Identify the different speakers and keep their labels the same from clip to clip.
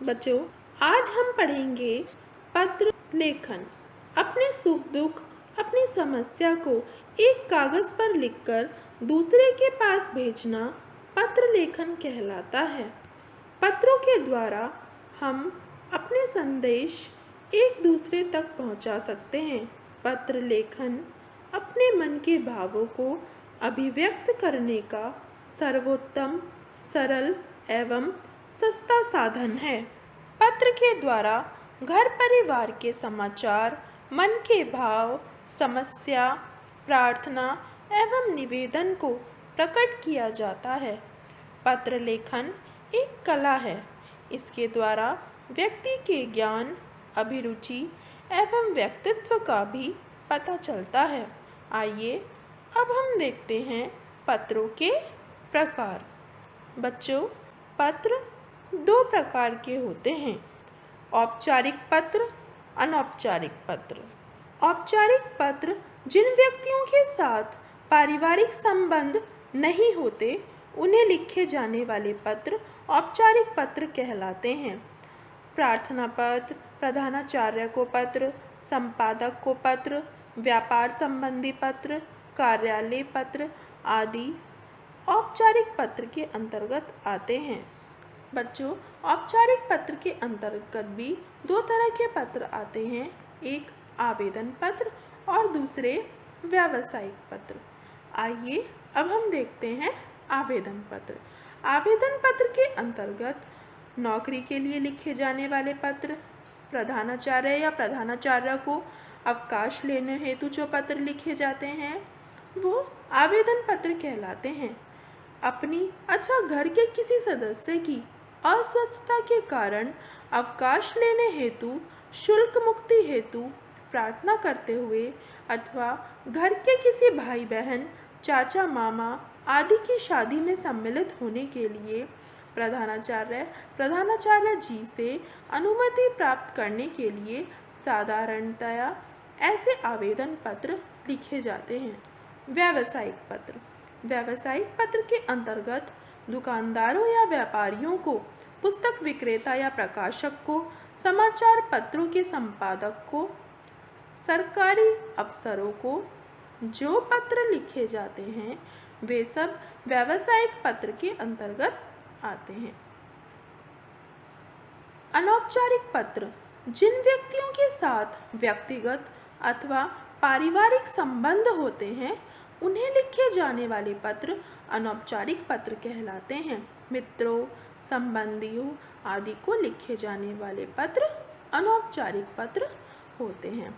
Speaker 1: बच्चों, आज हम पढ़ेंगे पत्र लेखन। अपने सुख दुख, अपनी समस्या को एक कागज़ पर लिखकर दूसरे के पास भेजना पत्र लेखन कहलाता है। पत्रों के द्वारा हम अपने संदेश एक दूसरे तक पहुंचा सकते हैं। पत्र लेखन अपने मन के भावों को अभिव्यक्त करने का सर्वोत्तम, सरल एवं सस्ता साधन है। पत्र के द्वारा घर परिवार के समाचार, मन के भाव, समस्या, प्रार्थना एवं निवेदन को प्रकट किया जाता है। पत्र लेखन एक कला है। इसके द्वारा व्यक्ति के ज्ञान, अभिरुचि एवं व्यक्तित्व का भी पता चलता है। आइए अब हम देखते हैं पत्रों के प्रकार। बच्चों, पत्र दो प्रकार के होते हैं: औपचारिक पत्र, अनौपचारिक पत्र। औपचारिक पत्र जिन व्यक्तियों के साथ पारिवारिक संबंध नहीं होते, उन्हें लिखे जाने वाले पत्र औपचारिक पत्र कहलाते हैं। प्रार्थना पत्र, प्रधानाचार्य को पत्र, संपादक को पत्र, व्यापार संबंधी पत्र, कार्यालय पत्र आदि औपचारिक पत्र के अंतर्गत आते हैं। बच्चों, औपचारिक पत्र के अंतर्गत भी दो तरह के पत्र आते हैं, एक आवेदन पत्र और दूसरे व्यावसायिक पत्र। आइए अब हम देखते हैं आवेदन पत्र। आवेदन पत्र के अंतर्गत नौकरी के लिए लिखे जाने वाले पत्र, प्रधानाचार्य या प्रधानाचार्य को अवकाश लेने हेतु जो पत्र लिखे जाते हैं वो आवेदन पत्र कहलाते हैं। अपनी अथवा घर के किसी सदस्य की अस्वस्थता के कारण अवकाश लेने हेतु, शुल्क मुक्ति हेतु प्रार्थना करते हुए अथवा घर के किसी भाई बहन, चाचा मामा आदि की शादी में सम्मिलित होने के लिए प्रधानाचार्य जी से अनुमति प्राप्त करने के लिए साधारणतया ऐसे आवेदन पत्र लिखे जाते हैं। व्यावसायिक पत्र। व्यावसायिक पत्र के अंतर्गत दुकानदारों या व्यापारियों को, पुस्तक विक्रेता या प्रकाशक को, समाचार पत्रों के संपादक को, सरकारी अफसरों को जो पत्र लिखे जाते हैं वे सब व्यावसायिक पत्र के अंतर्गत आते हैं। अनौपचारिक पत्र जिन व्यक्तियों के साथ व्यक्तिगत अथवा पारिवारिक संबंध होते हैं उन्हें लिखे जाने वाले पत्र अनौपचारिक पत्र कहलाते हैं। मित्रों, संबंधियों आदि को लिखे जाने वाले पत्र अनौपचारिक पत्र होते हैं।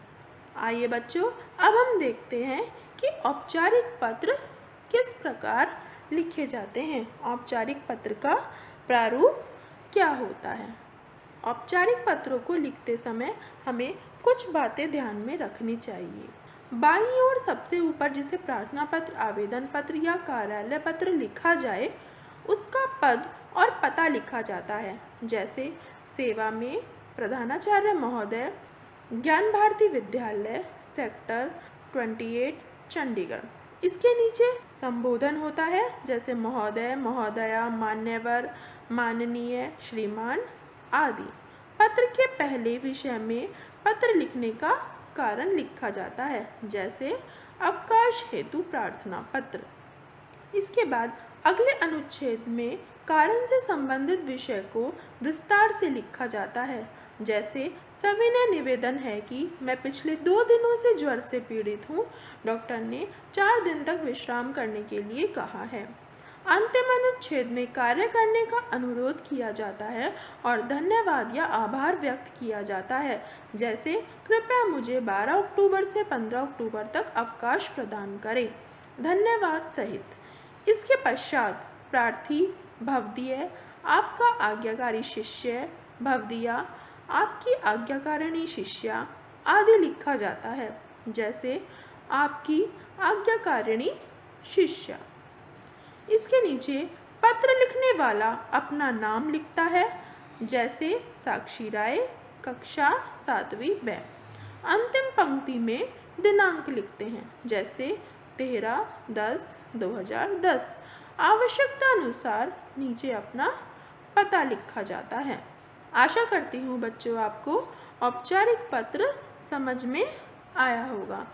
Speaker 1: आइए बच्चों, अब हम देखते हैं कि औपचारिक पत्र किस प्रकार लिखे जाते हैं। औपचारिक पत्र का प्रारूप क्या होता है? औपचारिक पत्रों को लिखते समय हमें कुछ बातें ध्यान में रखनी चाहिए। बाईं ओर सबसे ऊपर जिसे प्रार्थना पत्र, आवेदन पत्र या कार्यालय पत्र लिखा जाए उसका पद और पता लिखा जाता है। जैसे सेवा में प्रधानाचार्य महोदय, ज्ञान भारती विद्यालय, सेक्टर 28, चंडीगढ़। इसके नीचे संबोधन होता है, जैसे महोदय, महोदया, मान्यवर, माननीय, श्रीमान आदि। पत्र के पहले विषय में पत्र लिखने का कारण लिखा जाता है, जैसे अवकाश हेतु प्रार्थना पत्र। इसके बाद अगले अनुच्छेद में कारण से संबंधित विषय को विस्तार से लिखा जाता है, जैसे सविनय निवेदन है कि मैं पिछले 2 दिनों से ज्वर से पीड़ित हूँ, डॉक्टर ने 4 दिन तक विश्राम करने के लिए कहा है। अंतिम अनुच्छेद में कार्य करने का अनुरोध किया जाता है और धन्यवाद या आभार व्यक्त किया जाता है, जैसे कृपया मुझे 12 अक्टूबर से 15 अक्टूबर तक अवकाश प्रदान करें, धन्यवाद सहित। इसके पश्चात प्रार्थी, भवदीय, आपका आज्ञाकारी शिष्य, भवदीया, आपकी आज्ञाकारिणी शिष्या आदि लिखा जाता है, जैसे आपकी आज्ञाकारिणी शिष्या। इसके नीचे पत्र लिखने वाला अपना नाम लिखता है, जैसे साक्षी राय, कक्षा 7वीं ब। अंतिम पंक्ति में दिनांक लिखते हैं, जैसे 13/10/2010। आवश्यकता अनुसार नीचे अपना पता लिखा जाता है। आशा करती हूँ बच्चों आपको औपचारिक पत्र समझ में आया होगा।